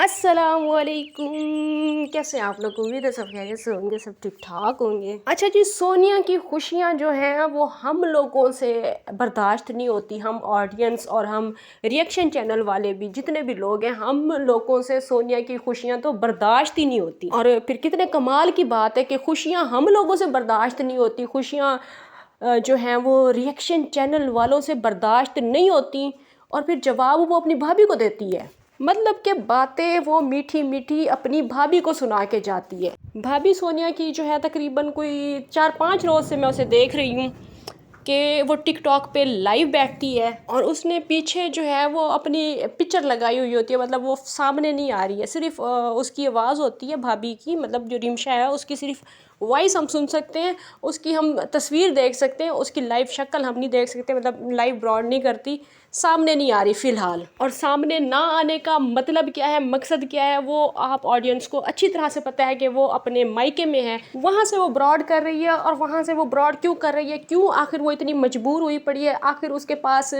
अस्सलाम वालेकुम। कैसे आप लोग? उम्मीद है सब खैरियत से होंगे, सब ठीक ठाक होंगे। अच्छा जी, सोनिया की खुशियाँ जो हैं वो हम लोगों से बर्दाश्त नहीं होती। हम ऑडियंस और हम रिएक्शन चैनल वाले भी, जितने भी लोग हैं, हम लोगों से सोनिया की खुशियाँ तो बर्दाश्त ही नहीं होती। और फिर कितने कमाल की बात है कि खुशियाँ हम लोगों से बर्दाश्त नहीं होती, खुशियाँ जो हैं वो रिएक्शन चैनल वालों से बर्दाश्त नहीं होती, और फिर जवाब वो अपनी भाभी को देती है। मतलब कि बातें वो मीठी मीठी अपनी भाभी को सुना के जाती है। भाभी सोनिया की जो है तकरीबन कोई 4-5 रोज़ से मैं उसे देख रही हूँ कि वो टिकटॉक पे लाइव बैठती है और उसने पीछे जो है वो अपनी पिक्चर लगाई हुई होती है। मतलब वो सामने नहीं आ रही है, सिर्फ उसकी आवाज़ होती है भाभी की, मतलब जो रिमशा है उसकी सिर्फ वॉइस हम सुन सकते हैं, उसकी हम तस्वीर देख सकते हैं, उसकी लाइव शक्ल हम नहीं देख सकते। मतलब लाइव ब्रॉड नहीं करती, सामने नहीं आ रही फ़िलहाल। और सामने ना आने का मतलब क्या है, मकसद क्या है, वो आप ऑडियंस को अच्छी तरह से पता है कि वो अपने मायके में है, वहाँ से वो ब्रॉड कर रही है। और वहाँ से वो ब्रॉड क्यों कर रही है, क्यों आखिर वो इतनी मजबूर हुई पड़ी है, आखिर उसके पास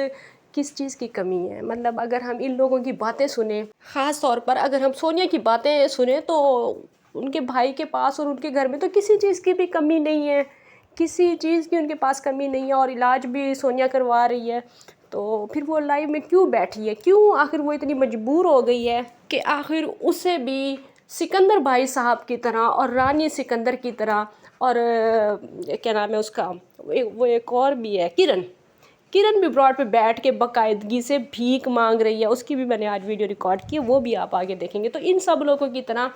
किस चीज़ की कमी है। मतलब अगर हम इन लोगों की बातें सुने, ख़ास तौर पर अगर हम सोनिया की बातें सुने, तो उनके भाई के पास और उनके घर में तो किसी चीज़ की भी कमी नहीं है, किसी चीज़ की उनके पास कमी नहीं है, और इलाज भी सोनिया करवा रही है। तो फिर वो लाइव में क्यों बैठी है, क्यों आखिर वो इतनी मजबूर हो गई है कि आखिर उसे भी सिकंदर भाई साहब की तरह और रानी सिकंदर की तरह, और क्या नाम है उसका, वो एक और भी है, किरण भी ब्रॉड पे बैठ के बाकायदगी से भीख मांग रही है। उसकी भी मैंने आज वीडियो रिकॉर्ड की है, वो भी आप आगे देखेंगे। तो इन सब लोगों की तरह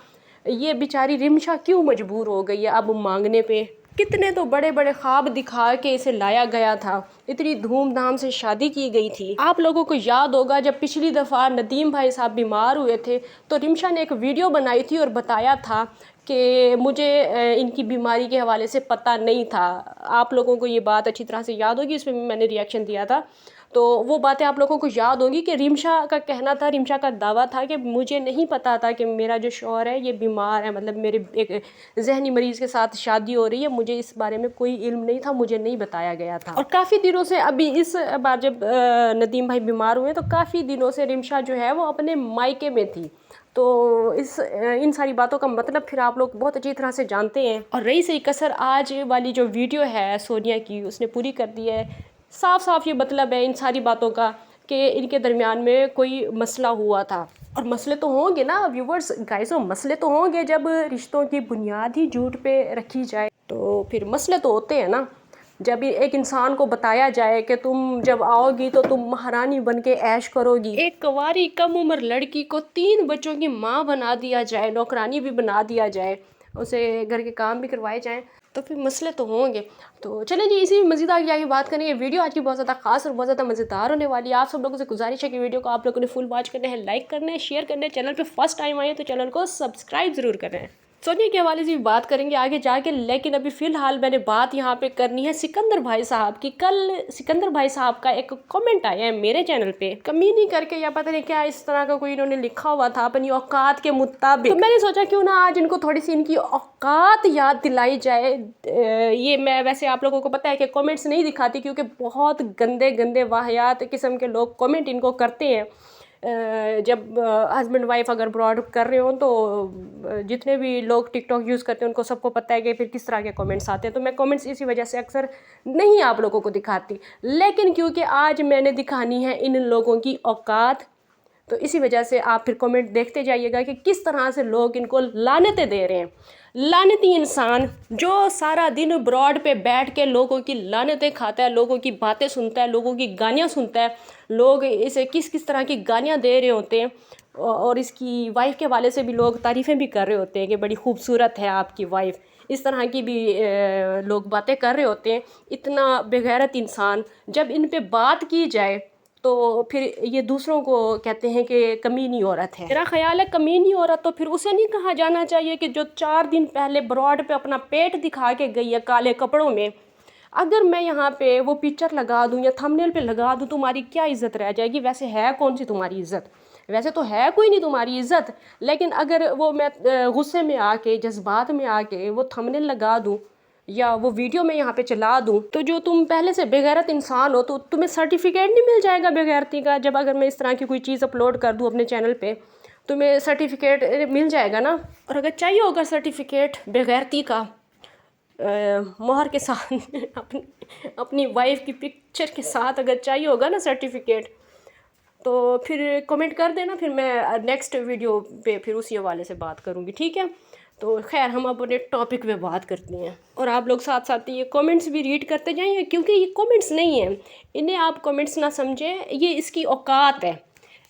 ये बेचारी रिमशा क्यों मजबूर हो गई है अब मांगने पे। कितने तो बड़े बड़े ख्वाब दिखा के इसे लाया गया था, इतनी धूमधाम से शादी की गई थी। आप लोगों को याद होगा जब पिछली दफ़ा नदीम भाई साहब बीमार हुए थे, तो रिमशा ने एक वीडियो बनाई थी और बताया था कि मुझे इनकी बीमारी के हवाले से पता नहीं था। आप लोगों को ये बात अच्छी तरह से याद होगी, इसमें मैंने रिएक्शन दिया था। तो वो बातें आप लोगों को याद होगी कि रिमशा का कहना था, रिमशा का दावा था कि मुझे नहीं पता था कि मेरा जो शौहर है ये बीमार है, मतलब मेरे एक जहनी मरीज़ के साथ शादी हो रही है, मुझे इस बारे में कोई इल्म नहीं था, मुझे नहीं बताया गया था। और काफ़ी दिनों से, अभी इस बार जब नदीम भाई बीमार हुए, तो काफ़ी दिनों से रिमशा जो है वो अपने मायके में थी। तो इन सारी बातों का मतलब फिर आप लोग बहुत अच्छी तरह से जानते हैं। और रही सही कसर, आज वाली जो वीडियो है सोनिया की, उसने पूरी कर दी है। साफ साफ ये मतलब है इन सारी बातों का कि इनके दरमियान में कोई मसला हुआ था। और मसले तो होंगे ना व्यूवर्स, गाइस, मसले तो होंगे जब रिश्तों की बुनियाद ही झूठ पे रखी जाए, तो फिर मसले तो होते हैं ना। जब एक इंसान को बताया जाए कि तुम जब आओगी तो तुम महारानी बन के ऐश करोगी, एक कुंवारी कम उम्र लड़की को 3 बच्चों की माँ बना दिया जाए, नौकरानी भी बना दिया जाए, उसे घर के काम भी करवाए जाएं, तो फिर मसले तो होंगे। तो चलें जी, इसी मज़ीद आगे बात करेंगे। वीडियो आज की बहुत ज़्यादा खास और बहुत ज़्यादा मज़ेदार होने वाली है। आप सब लोगों से गुजारिश है कि वीडियो को आप लोगों ने फुल वॉच करना है, लाइक करना है, शेयर करना है। चैनल पे फर्स्ट टाइम आए तो चैनल को सब्सक्राइब ज़रूर करना है। सोनिया के हवाले से भी बात करेंगे आगे जाके, लेकिन अभी फ़िलहाल मैंने बात यहाँ पे करनी है सिकंदर भाई साहब की। कल सिकंदर भाई साहब का एक कमेंट आया है मेरे चैनल पे, कमीनी करके या पता नहीं क्या इस तरह का कोई इन्होंने लिखा हुआ था अपनी औकात के मुताबिक। तो मैंने सोचा क्यों ना आज इनको थोड़ी सी इनकी औकात याद दिलाई जाए। ये मैं वैसे आप लोगों को पता है कि कमेंट्स नहीं दिखाती, क्योंकि बहुत गंदे गंदे वाहियात किस्म के लोग कमेंट इनको करते हैं। जब हस्बैंड वाइफ अगर ब्रॉड कर रहे हो, तो जितने भी लोग टिकटॉक यूज़ करते हैं उनको सबको पता है कि फिर किस तरह के कमेंट्स आते हैं। तो मैं कमेंट्स इसी वजह से अक्सर नहीं आप लोगों को दिखाती, लेकिन क्योंकि आज मैंने दिखानी है इन लोगों की औकात, तो इसी वजह से आप फिर कमेंट देखते जाइएगा कि किस तरह से लोग इनको लानतें दे रहे हैं। लानती इंसान जो सारा दिन ब्रॉड पे बैठ के लोगों की लानतें खाता है, लोगों की बातें सुनता है, लोगों की गालियाँ सुनता है, लोग इसे किस किस तरह की गालियाँ दे रहे होते हैं, और इसकी वाइफ के हवाले से भी लोग तारीफ़ें भी कर रहे होते हैं कि बड़ी खूबसूरत है आपकी वाइफ, इस तरह की भी लोग बातें कर रहे होते हैं। इतना बेगैरत इंसान, जब इन पे बात की जाए तो फिर ये दूसरों को कहते हैं कि कमीनी औरत है। मेरा ख्याल है कमीनी औरत तो फिर उसे नहीं कहा जाना चाहिए कि जो 4 दिन पहले ब्रॉड पे अपना पेट दिखा के गई है काले कपड़ों में। अगर मैं यहाँ पे वो पिक्चर लगा दूँ या थंबनेल पे लगा दूँ, तुम्हारी क्या इज़्ज़त रह जाएगी? वैसे है कौन सी तुम्हारी इज़्ज़त? वैसे तो है कोई नहीं तुम्हारी इज़्ज़त, लेकिन अगर वो मैं गुस्से में आके, जज्बात में आके वो थंबनेल लगा दूँ या वो वीडियो में यहाँ पे चला दूँ, तो जो तुम पहले से बेगैरत इंसान हो, तो तुम्हें सर्टिफिकेट नहीं मिल जाएगा बेगैरती का। जब अगर मैं इस तरह की कोई चीज़ अपलोड कर दूँ अपने चैनल पे, तुम्हें सर्टिफिकेट मिल जाएगा ना। और अगर चाहिए होगा सर्टिफिकेट बेगैरती का, मोहर के साथ अपनी वाइफ की पिक्चर के साथ अगर चाहिए होगा ना सर्टिफिकेट, तो फिर कमेंट कर देना, फिर मैं नेक्स्ट वीडियो पे फिर उसी हवाले से बात करूँगी, ठीक है। तो खैर हम अपने टॉपिक पे बात करते हैं, और आप लोग साथ साथ ये कमेंट्स भी रीड करते जाइए, क्योंकि ये कमेंट्स नहीं हैं, इन्हें आप कमेंट्स ना समझें, ये इसकी औकात है।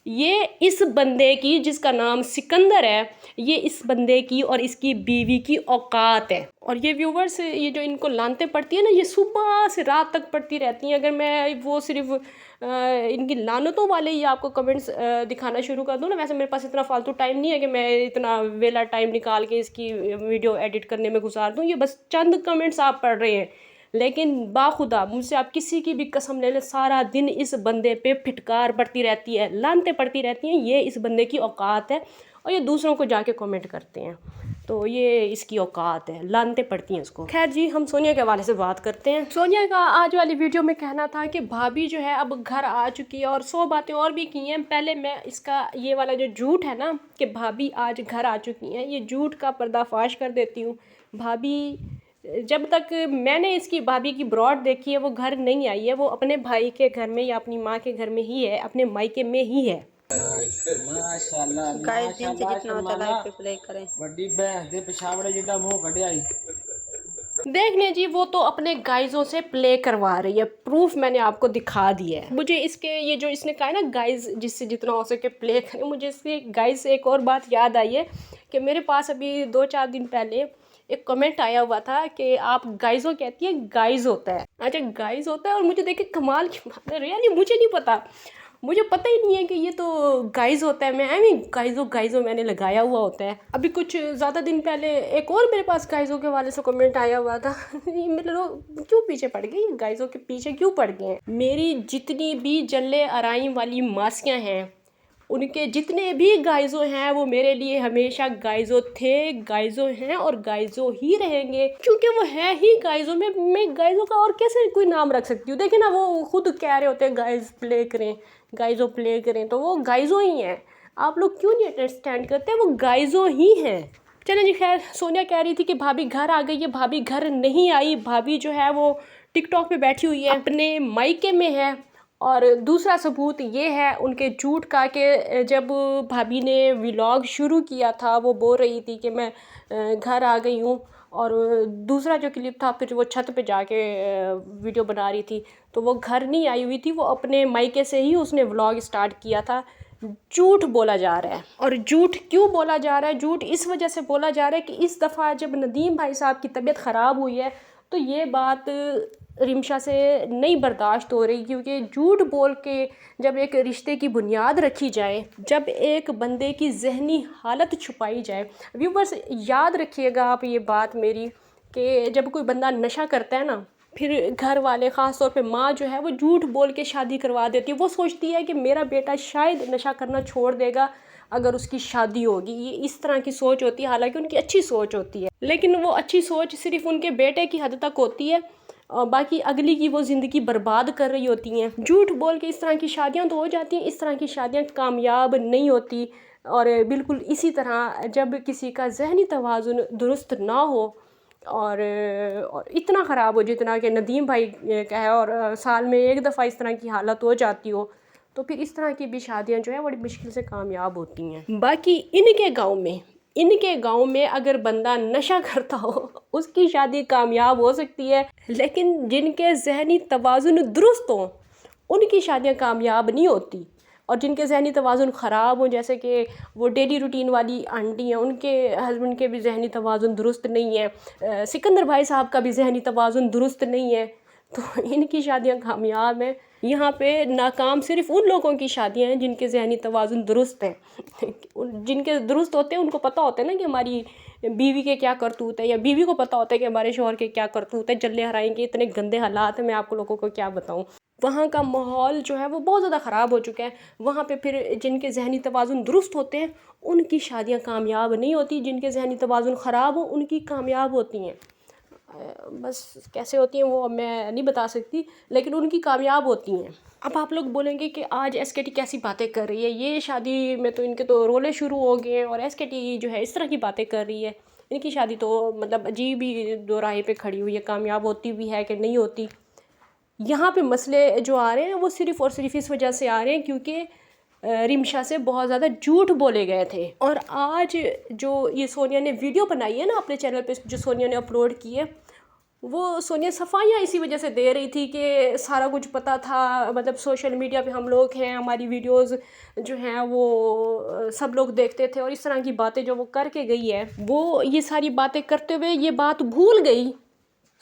ये इस बंदे की जिसका नाम सिकंदर है, ये इस बंदे की और इसकी बीवी की औकात है। और ये व्यूवर्स, ये जो इनको लानते पड़ती है ना, ये सुबह से रात तक पड़ती रहती हैं। अगर मैं वो सिर्फ इनकी लानतों वाले ही आपको कमेंट्स दिखाना शुरू कर दूँ ना, वैसे मेरे पास इतना फालतू टाइम नहीं है कि मैं इतना वेला टाइम निकाल के इसकी वीडियो एडिट करने में गुजार दूँ। ये बस चंद कमेंट्स आप पढ़ रहे हैं, लेकिन बाखुदा मुझसे आप किसी की भी कसम ले लें, सारा दिन इस बंदे पे फिटकार पड़ती रहती है, लानते पड़ती रहती हैं। ये इस बंदे की औकात है, और ये दूसरों को जाके कमेंट करते हैं, तो ये इसकी औकात है, लानते पड़ती हैं इसको। खैर जी, हम सोनिया के हवाले से बात करते हैं। सोनिया का आज वाली वीडियो में कहना था कि भाभी जो है अब घर आ चुकी है, और 100 बातें और भी की हैं। पहले मैं इसका ये वाला जो झूठ है ना कि भाभी आज घर आ चुकी हैं, ये झूठ का पर्दाफाश कर देती हूँ। भाभी, जब तक मैंने इसकी भाभी की ब्रॉड देखी है, वो घर नहीं आई है, वो अपने भाई के घर में या अपनी माँ के घर में ही है, अपने मायके में ही है। माशाल्लाह गाइस दिन से जितना होता है लाइव पे प्ले करें। बड़ी भैंस दे पेशावड़े जितना मुंह कढ़िया आई। देख लें जी, वो तो अपने गाइजों से प्ले करवा रही है, प्रूफ मैंने आपको दिखा दिया है। मुझे इसके ये जो इसने कहा है ना गाइज, जिससे जितना हो सके प्ले करें, मुझे इसके गाइज से एक और बात याद आई है कि मेरे पास अभी 2-4 दिन पहले एक कमेंट आया हुआ था कि आप गाइजो कहती है, गाइज होता है। अच्छा, गाइज होता है, और मुझे देख के कमाल की बात है यार, ये मुझे नहीं पता, मुझे पता ही नहीं है कि ये तो गाइज होता है। मैं गाइजो मैंने लगाया हुआ होता है। अभी कुछ ज़्यादा दिन पहले एक और मेरे पास गाइजो के वाले से कमेंट आया हुआ था। ये मेरे लोग क्यों पीछे पड़ गए, गाइजो के पीछे क्यों पड़ गए हैं। मेरी जितनी भी जल्ले आराई वाली मासियाँ हैं, उनके जितने भी गाइजो हैं, वो मेरे लिए हमेशा गाइजो थे, गाइजो हैं और गाइजो ही रहेंगे, क्योंकि वो है ही गाइजो। मैं गाइजो का और कैसे कोई नाम रख सकती हूँ। देखिए ना, वो खुद कह रहे होते हैं गाइज प्ले करें, गाइजो प्ले करें, तो वो गाइजो ही हैं। आप लोग क्यों नहीं अंडरस्टैंड करते, वो गाइजो ही हैं। चलें जी, खैर सोनिया कह रही थी कि भाभी घर आ गई है, भाभी घर नहीं आई, भाभी जो है वो टिकटॉक पे बैठी हुई है, अपने मायके में है। और दूसरा सबूत ये है उनके झूठ का कि जब भाभी ने व्लॉग शुरू किया था, वो बोल रही थी कि मैं घर आ गई हूँ, और दूसरा जो क्लिप था फिर वो छत पे जाके वीडियो बना रही थी, तो वो घर नहीं आई हुई थी, वो अपने मायके से ही उसने व्लॉग स्टार्ट किया था। झूठ बोला जा रहा है। और झूठ क्यों बोला जा रहा है? झूठ इस वजह से बोला जा रहा है कि इस दफ़ा जब नदीम भाई साहब की तबीयत ख़राब हुई है, तो ये बात रिमशा से नहीं बर्दाश्त हो रही, क्योंकि झूठ बोल के जब एक रिश्ते की बुनियाद रखी जाए, जब एक बंदे की जहनी हालत छुपाई जाए। व्यूवर्स, याद रखिएगा आप ये बात मेरी, कि जब कोई बंदा नशा करता है ना, फिर घर वाले, ख़ास तौर पे माँ जो है, वो झूठ बोल के शादी करवा देती है। वो सोचती है कि मेरा बेटा शायद नशा करना छोड़ देगा अगर उसकी शादी होगी। ये इस तरह की सोच होती है, हालांकि उनकी अच्छी सोच होती है, लेकिन वो अच्छी सोच सिर्फ उनके बेटे की हद तक होती है, और बाकी अगली की वो ज़िंदगी बर्बाद कर रही होती हैं। झूठ बोल के इस तरह की शादियां तो हो जाती हैं, इस तरह की शादियां कामयाब नहीं होती। और बिल्कुल इसी तरह जब किसी का ज़हनी तवाज़ुन दुरुस्त ना हो, और इतना ख़राब हो जितना कि नदीम भाई का है, और साल में एक दफ़ा इस तरह की हालत हो जाती हो, तो फिर इस तरह की भी शादियां जो है बड़ी मुश्किल से कामयाब होती हैं। बाकी इनके गांव में अगर बंदा नशा करता हो, उसकी शादी कामयाब हो सकती है, लेकिन जिनके ज़हनी तवाज़ुन दुरुस्त हों, उनकी शादियां कामयाब नहीं होती। और जिनके ज़हनी तवाज़ुन ख़राब हो, जैसे कि वो डेली रूटीन वाली आंटी हैं, उनके हस्बैंड के भी ज़हनी तवाज़ुन दुरुस्त नहीं है, सिकंदर भाई साहब का भी ज़हनी तवाज़ुन दुरुस्त नहीं है, तो इनकी शादियां कामयाब हैं। यहाँ पे नाकाम सिर्फ उन लोगों की शादियां हैं जिनके ज़हनी तवाज़ुन दुरुस्त है। जिनके दुरुस्त होते हैं, उनको पता होता है ना कि हमारी बीवी के क्या करतूत है, या बीवी को पता होता है कि हमारे शौहर के क्या करतूत है। जल्ले हराएंगे, इतने गंदे हालात हैं, मैं आपको लोगों को क्या बताऊँ। वहाँ का माहौल जो है वो बहुत ज़्यादा ख़राब हो चुका है। वहाँ पे फिर जिनके ज़हनी तवाज़ुन दुरुस्त होते हैं, उनकी शादियाँ कामयाब नहीं होती, जिनके ज़हनी तवाज़ुन ख़राब हो उनकी कामयाब होती हैं। بس کیسے ہوتی ہیں وہ میں نہیں بتا سکتی، لیکن ان کی کامیاب ہوتی ہیں۔ اب آپ لوگ بولیں گے کہ آج ایس کے ٹی کیسی باتیں کر رہی ہے، یہ شادی میں تو ان کے تو رولے شروع ہو گئے ہیں اور ایس کے ٹی جو ہے اس طرح کی باتیں کر رہی ہے، ان کی شادی تو مطلب عجیب ہی دو راہی پہ کھڑی ہوئی ہے، کامیاب ہوتی بھی ہے کہ نہیں ہوتی۔ یہاں پہ مسئلے جو آ رہے ہیں وہ صرف اور صرف اس وجہ سے آ رہے ہیں کیونکہ رمشا سے بہت زیادہ جھوٹ بولے گئے تھے، اور آج جو یہ سونیا نے ویڈیو بنائی ہے نا اپنے چینل پہ، جو سونیا نے اپلوڈ کی ہے، وہ سونیا صفائیاں اسی وجہ سے دے رہی تھی کہ سارا کچھ پتہ تھا، مطلب سوشل میڈیا پہ ہم لوگ ہیں، ہماری ویڈیوز جو ہیں وہ سب لوگ دیکھتے تھے، اور اس طرح کی باتیں جو وہ کر کے گئی ہے، وہ یہ ساری باتیں کرتے ہوئے یہ بات بھول گئی،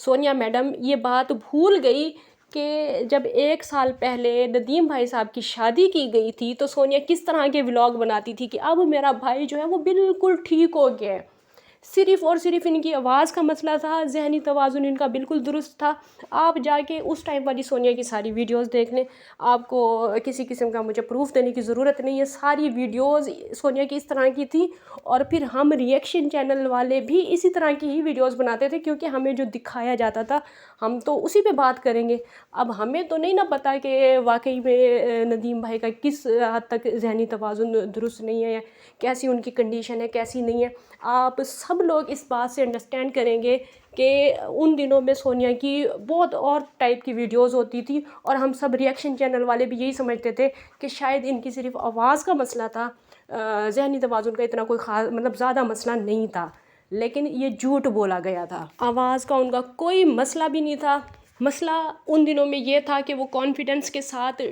سونیا میڈم یہ بات بھول گئی کہ جب 1 سال پہلے ندیم بھائی صاحب کی شادی کی گئی تھی تو سونیا کس طرح کے ولاگ بناتی تھی کہ اب میرا بھائی جو ہے وہ بالکل ٹھیک ہو گیا ہے، صرف اور صرف ان کی آواز کا مسئلہ تھا، ذہنی توازن ان کا بالکل درست تھا۔ آپ جا کے اس ٹائم والی سونیا کی ساری ویڈیوز دیکھ لیں، آپ کو کسی قسم کا مجھے پروف دینے کی ضرورت نہیں ہے، ساری ویڈیوز سونیا کی اس طرح کی تھی، اور پھر ہم ریئیکشن چینل والے بھی اسی طرح کی ہی ویڈیوز بناتے تھے کیونکہ ہمیں جو دکھایا جاتا تھا ہم تو اسی پہ بات کریں گے۔ اب ہمیں تو نہیں نا پتہ کہ واقعی میں ندیم بھائی کا کس حد تک ذہنی توازن درست نہیں ہے، کیسی ان کی کنڈیشن ہے، کیسی نہیں ہے۔ آپ سب لوگ اس بات سے انڈرسٹینڈ کریں گے کہ ان دنوں میں سونیا کی بہت اور ٹائپ کی ویڈیوز ہوتی تھی، اور ہم سب ریئیکشن چینل والے بھی یہی سمجھتے تھے کہ شاید ان کی صرف آواز کا مسئلہ تھا، ذہنی توازن کا اتنا کوئی خاص مطلب زیادہ مسئلہ نہیں تھا، لیکن یہ جھوٹ بولا گیا تھا۔ آواز کا ان کا کوئی مسئلہ بھی نہیں تھا، مسئلہ ان دنوں میں یہ تھا کہ وہ کانفیڈنس کے ساتھ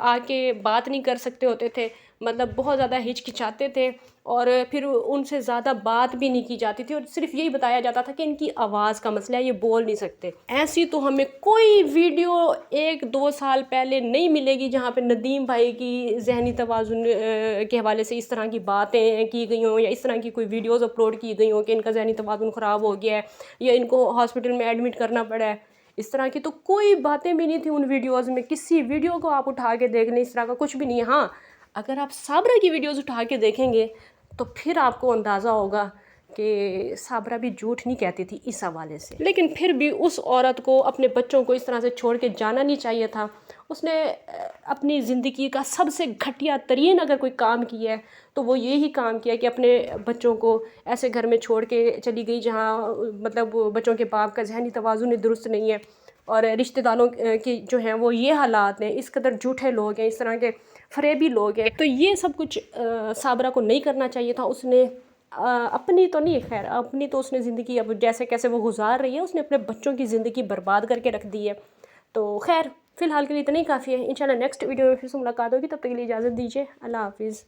آ کے بات نہیں کر سکتے ہوتے تھے، مطلب بہت زیادہ ہچکچاتے تھے، اور پھر ان سے زیادہ بات بھی نہیں کی جاتی تھی، اور صرف یہی بتایا جاتا تھا کہ ان کی آواز کا مسئلہ ہے، یہ بول نہیں سکتے۔ ایسی تو ہمیں کوئی ویڈیو 1-2 سال پہلے نہیں ملے گی جہاں پہ ندیم بھائی کی ذہنی توازن کے حوالے سے اس طرح کی باتیں کی گئی ہوں، یا اس طرح کی کوئی ویڈیوز اپلوڈ کی گئی ہوں کہ ان کا ذہنی توازن خراب ہو گیا ہے یا ان کو ہاسپٹل میں ایڈمٹ کرنا پڑا ہے۔ اس طرح کی تو کوئی باتیں بھی نہیں تھیں ان ویڈیوز میں، کسی ویڈیو کو آپ اٹھا کے دیکھ لیں اس طرح کا کچھ بھی نہیں ہے۔ ہاں، اگر آپ صابرہ کی ویڈیوز اٹھا کے دیکھیں گے تو پھر آپ کو اندازہ ہوگا کہ صابرہ بھی جھوٹ نہیں کہتی تھی اس حوالے سے، لیکن پھر بھی اس عورت کو اپنے بچوں کو اس طرح سے چھوڑ کے جانا نہیں چاہیے تھا۔ اس نے اپنی زندگی کا سب سے گھٹیا ترین اگر کوئی کام کیا ہے تو وہ یہی کام کیا کہ اپنے بچوں کو ایسے گھر میں چھوڑ کے چلی گئی جہاں مطلب بچوں کے باپ کا ذہنی توازن درست نہیں ہے، اور رشتہ داروں کی جو ہیں وہ یہ حالات ہیں، اس قدر جھوٹے لوگ ہیں، اس طرح کے فریبی لوگ ہیں، تو یہ سب کچھ صابرہ کو نہیں کرنا چاہیے تھا۔ اس نے اپنی تو نہیں، خیر اپنی تو اس نے زندگی اب جیسے کیسے وہ گزار رہی ہے، اس نے اپنے بچوں کی زندگی برباد کر کے رکھ دی ہے، تو خیر فی الحال کے لیے اتنا ہی کافی ہے۔ انشاءاللہ نیکسٹ ویڈیو میں پھر سے ملاقات ہوگی، تب تک کے لیے اجازت دیجیے، اللہ حافظ۔